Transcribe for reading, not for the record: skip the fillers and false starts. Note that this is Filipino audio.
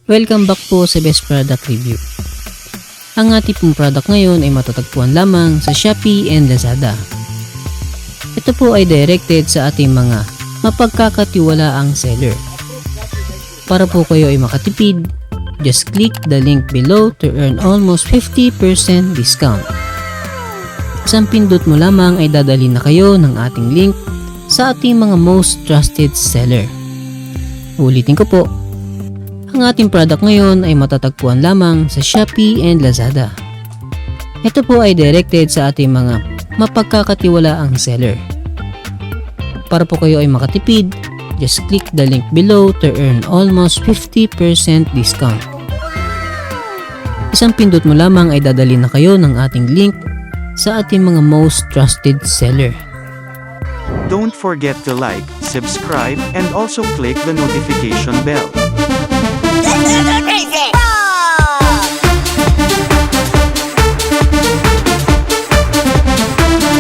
Welcome back po sa Best Product Review. Ang ating pong product ngayon ay matatagpuan lamang sa Shopee and Lazada. Ito po ay directed sa ating mga mapagkakatiwalaang seller. Para po kayo ay makatipid, just click the link below to earn almost 50% discount. Isang pindot mo lamang ay dadalhin na kayo ng ating link sa ating mga most trusted seller. Ulitin ko po, ang ating product ngayon ay matatagpuan lamang sa Shopee and Lazada. Ito po ay directed sa ating mga mapagkakatiwalaang seller. Para po kayo ay makatipid, just click the link below to earn almost 50% discount. Isang pindot mo lamang ay dadalhin na kayo ng ating link sa ating mga most trusted seller. Don't forget to like, subscribe, and also click the notification bell. This is crazy!